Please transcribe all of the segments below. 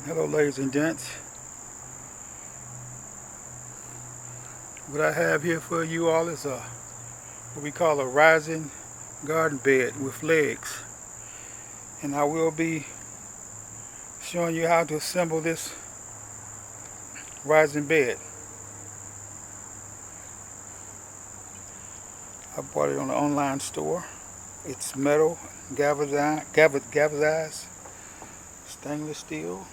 Hello ladies and gents. What I have here for you all is what we call a rising garden bed with legs. And I will be showing you how to assemble this rising bed. I bought it on the online store. It's metal, galvanized stainless steel.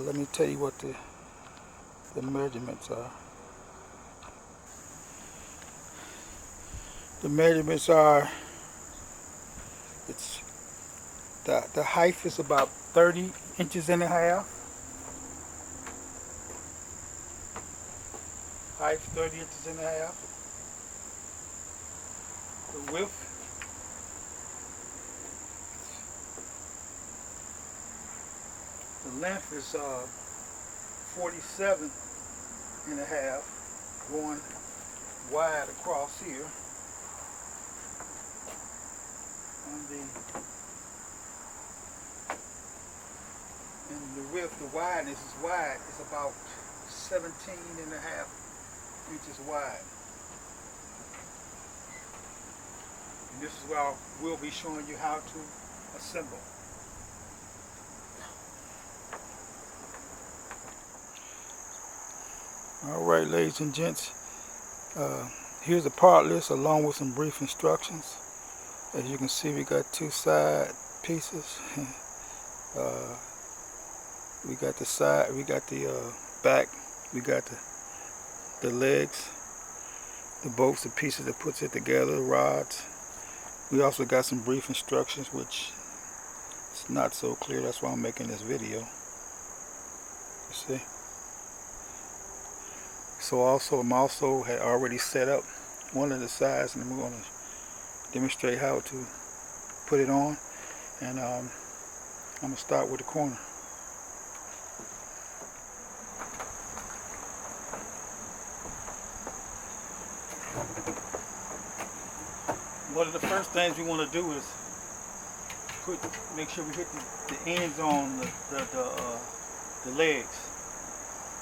Let me tell you what the measurements are. The measurements are, it's the height is about 30 inches and a half. Height 30 inches and a half. The width the length is 47 and a half, going wide across here. And the width, the wideness is wide. It's about 17 and a half inches wide. And this is where we'll be showing you how to assemble. Alright ladies and gents, here's the part list along with some brief instructions. As you can see, we got two side pieces. We got the side, we got the back, we got the legs, the bolts, the pieces that puts it together, the rods. We also got some brief instructions, which it's not so clear. That's why I'm making this video. You see. So I'm also had already set up one of the sides, and we're going to demonstrate how to put it on. And I'm going to start with the corner. One of the first things we want to do is make sure we hit the ends on the legs.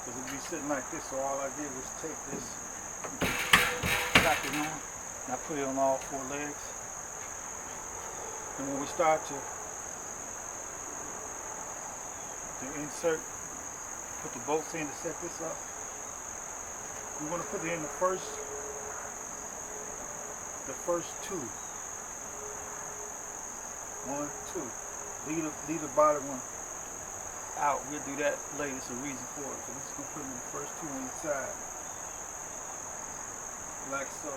Because it'll be sitting like this, so all I did was take this, tap it on, and I put it on all four legs. And when we start to insert, put the bolts in to set this up, we want to put it in the first two. 1, 2. Leave the bottom one out. We'll do that later. It's a reason for it. So we're just going to put in the first two on the side. Like so.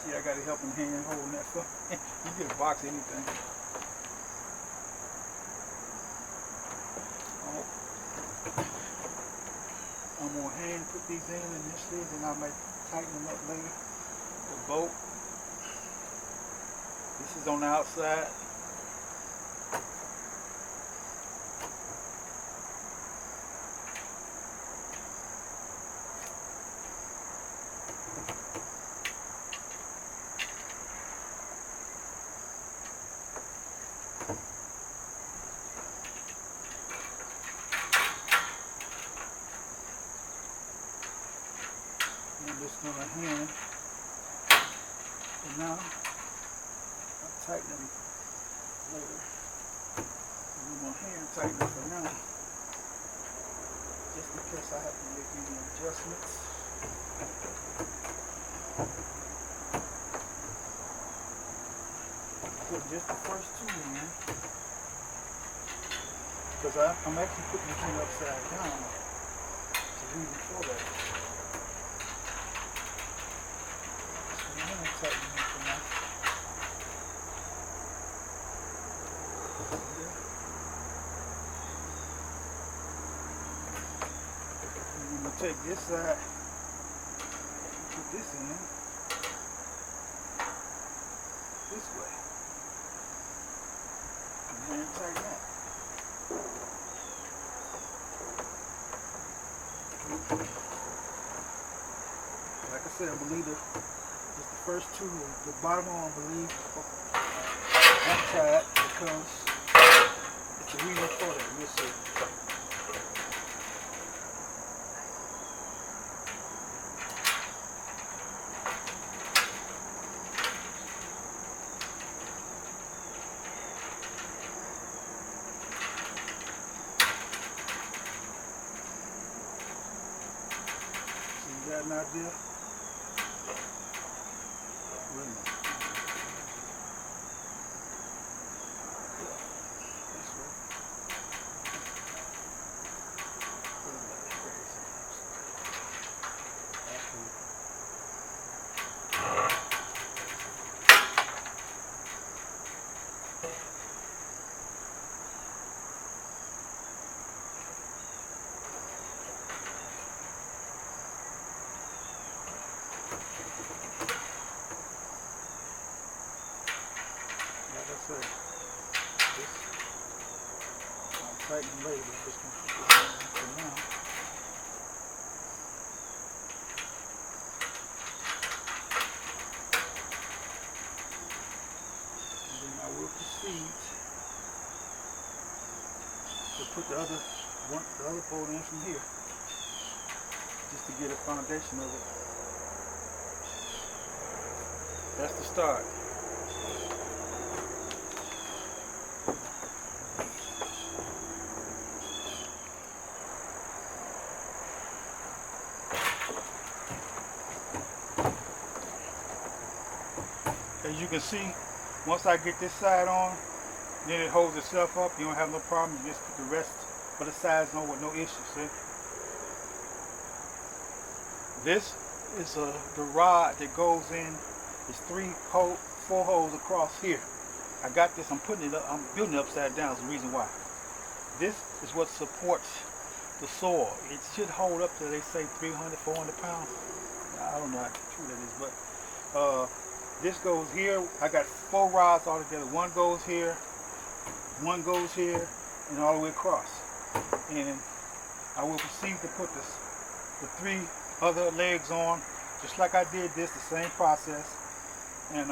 See, I got a helping hand holding that stuff. You get a box, anything. I'm going to hand put these in initially, then I might tighten them up later. The bolt. This is on the outside. I'm just going to hand for now. I'll tighten them later. I'm going to hand tighten them for now, just in case I have to make any adjustments. Put just the first two in, because I'm actually putting the thing upside down. There's a reason for that. Tighten it for now. I'm going to take this side, put this in this way, and then tighten that. Like I said, I'm going to leave Just the first two, the bottom one, I believe, untied because it's a reason for that. We'll see. So you got an idea? Wait a minute. Like I said, this I'll tighten later. Just gonna put this on for now. And then I will proceed to put the other bolt in from here, just to get a foundation of it. That's the start. As you can see, once I get this side on, then it holds itself up. You don't have no problem. You just put the rest of the sides on with no issues. See? This is the rod that goes in. It's 4 holes across here. I got this. I'm putting it up. I'm building it upside down. Is the reason why. This is what supports the soil. It should hold up to, they say, 300, 400 pounds. I don't know how true that is, but this goes here. I got 4 rods all together. One goes here, one goes here, and all the way across. And I will proceed to put the 3 other legs on, just like I did this, the same process. And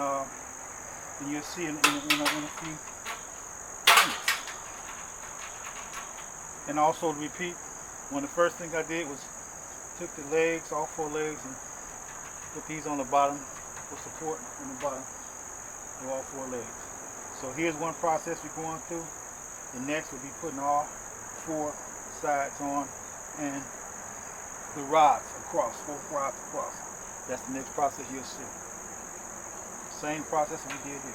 you'll see in a few minutes. And also to repeat, one of the first things I did was took the legs, all 4 legs, and put these on the bottom for support on the bottom of all 4 legs. So here's one process we're going through. The next will be putting all 4 sides on and the rods across, 4 rods across. That's the next process you'll see. Same process we did here.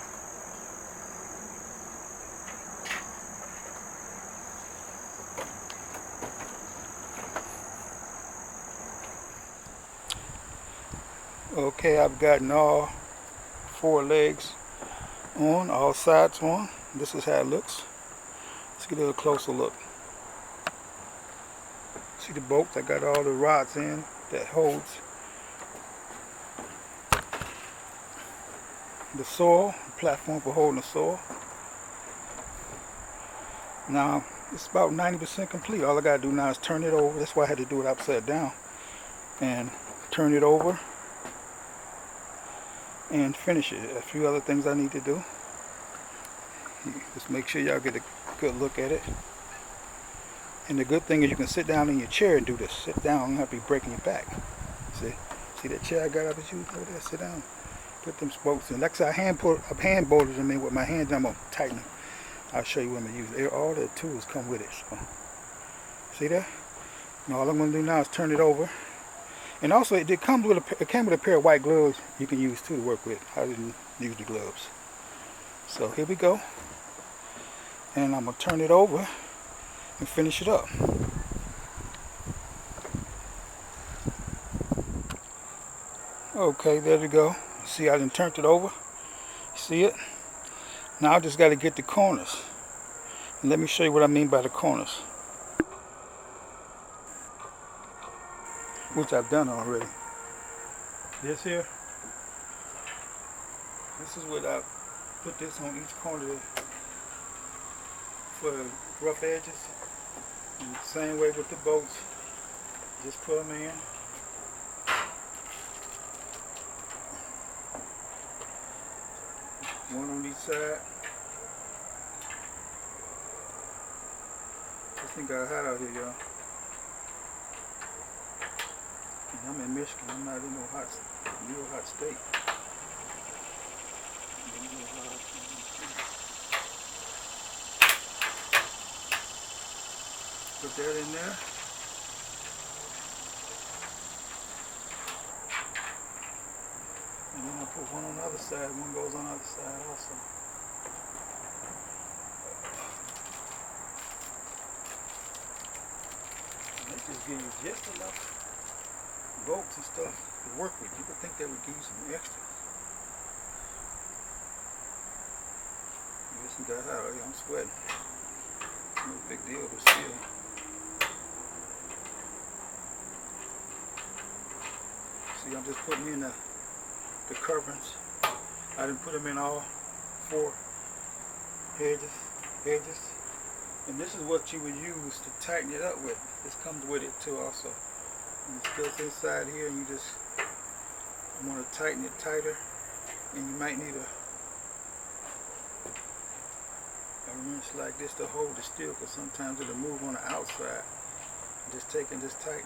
Okay, I've gotten all 4 legs on, all sides on. This is how it looks. Let's get a little closer look. See the bolts? I got all the rods in that holds the soil, the platform for holding the soil. Now, it's about 90% complete. All I got to do now is turn it over. That's why I had to do it upside down. And turn it over and finish it. A few other things I need to do. Just make sure y'all get a good look at it. And the good thing is you can sit down in your chair and do this. Sit down, you don't have to be breaking your back. See that chair I got up at you over there? Sit down. Put them spokes in. Like I said, I hand bolted them in with my hands. I'm going to tighten them. I'll show you what I'm going to use. All the tools come with it. So, see that? Now all I'm going to do now is turn it over. And also it came with a pair of white gloves you can use too to work with. I didn't use the gloves. So here we go. And I'm going to turn it over and finish it up. Okay, there we go. See, I done turned it over. See it? Now I just got to get the corners. And let me show you what I mean by the corners, which I've done already. This here, this is what I put this on each corner for the rough edges. And the same way with the bolts, just put them in. One on each side. This thing got hot out here, y'all. And I'm in Michigan. I'm not in no real hot state. Put that in there. And then I'll put one on the other side. One goes on the other side also. And they just give you just enough bolts and stuff to work with. You would think they would give you some extra. This one got hot already. I'm sweating. No big deal, but still. See, I'm just putting in the coverings. I didn't put them in all 4 edges. And this is what you would use to tighten it up with. This comes with it too also. And it's still inside here, and you just want to tighten it tighter. And you might need a wrench like this to hold the steel, because sometimes it'll move on the outside. Just take and just tighten it.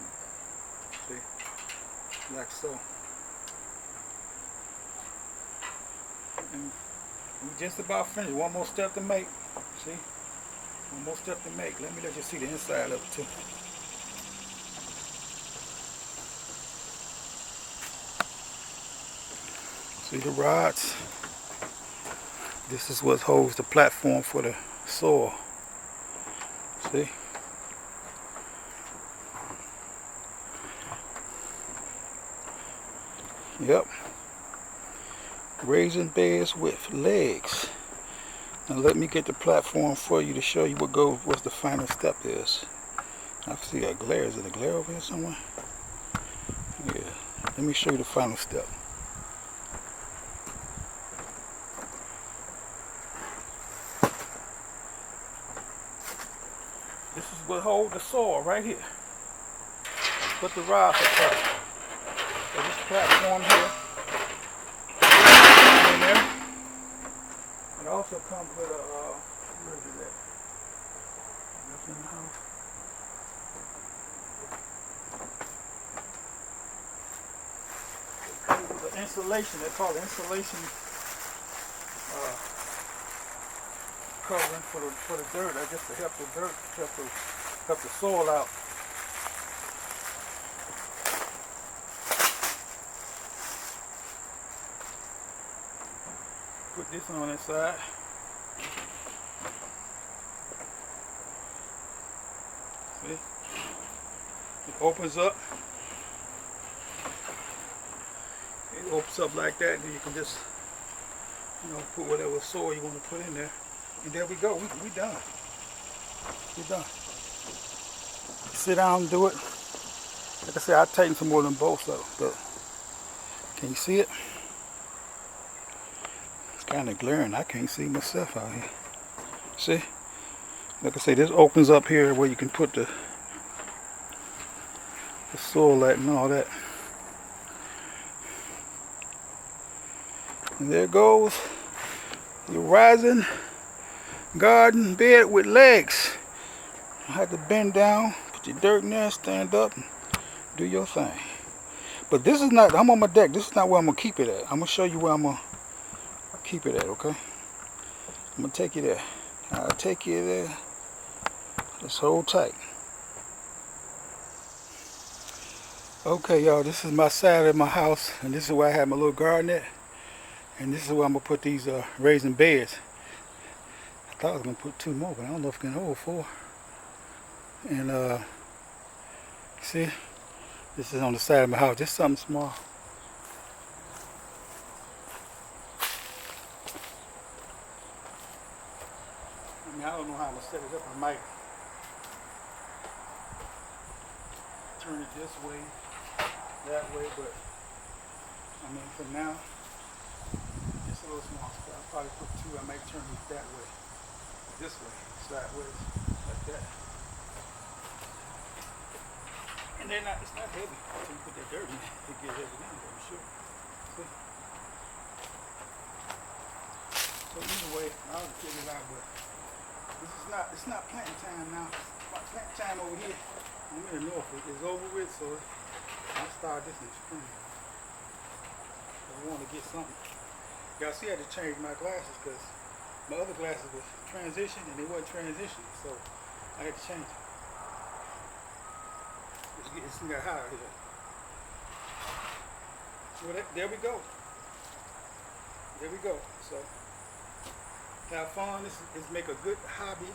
See? Like so. And we just about finished. One more step to make. See? One more step to make. Let you see the inside of it too. See the rods? This is what holds the platform for the soil. See? Yep. Raising beds with legs. Now let me get the platform for you to show you what the final step is. I see a glare. Is it a glare over here somewhere? Yeah. Let me show you the final step. This is what holds the soil right here. Put the rods apart. So this platform here in there. It also comes with a where is it at? That's in the house. It comes with an insulation. They call it insulation covering for the dirt. I guess to help the dirt, help the soil out. Put this on its side. See? It opens up. It opens up like that, and you can just, put whatever soil you want to put in there. And there we go. We done. We done. Sit down and do it. Like I said, I tighten some more than bolts though. But can you see it? It's kind of glaring. I can't see myself out here. See? Like I say, this opens up here where you can put the soil at and all that. And there goes your rising garden bed with legs. You have to bend down, put your dirt in there, stand up, and do your thing. But this is not, I'm on my deck. This is not where I'm going to keep it at. I'm going to show you where I'm going to keep it at, okay? I'm going to take you there. I'll take you there. Just hold tight. Okay, y'all, this is my side of my house, and this is where I have my little garden at. And this is where I'm going to put these raising beds. I thought I was going to put 2 more, but I don't know if I can hold 4. And see, this is on the side of my house, just something small. I don't know how I'm going to set it up. I might turn it this way, that way, but for now, it's a little small spot. I'll probably put 2. I might turn it that way, this way, sideways, like that. And it's not heavy. Until you put that dirt in it, get heavy down there, I'm sure. See? way. I'll figure it out, but it's not planting time now. Planting time over here. I'm in the north. It's over with, so I'll start this in spring. I want to get something. Y'all see, I had to change my glasses because my other glasses was transitioned and they wasn't transitioning, so I had to change it. It's got hot out here. Well, there we go. There we go. So have fun. This is make a good hobby.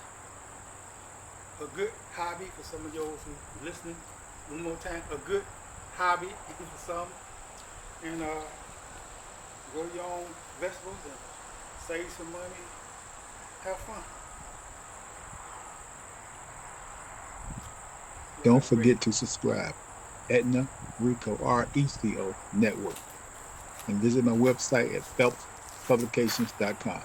A good hobby for some of y'all who listening. One more time, a good hobby for some. And grow your own vegetables and save some money. Have fun. Don't forget to subscribe. Edna-Reco, RECO Network. And visit my website at phelpspublications.com.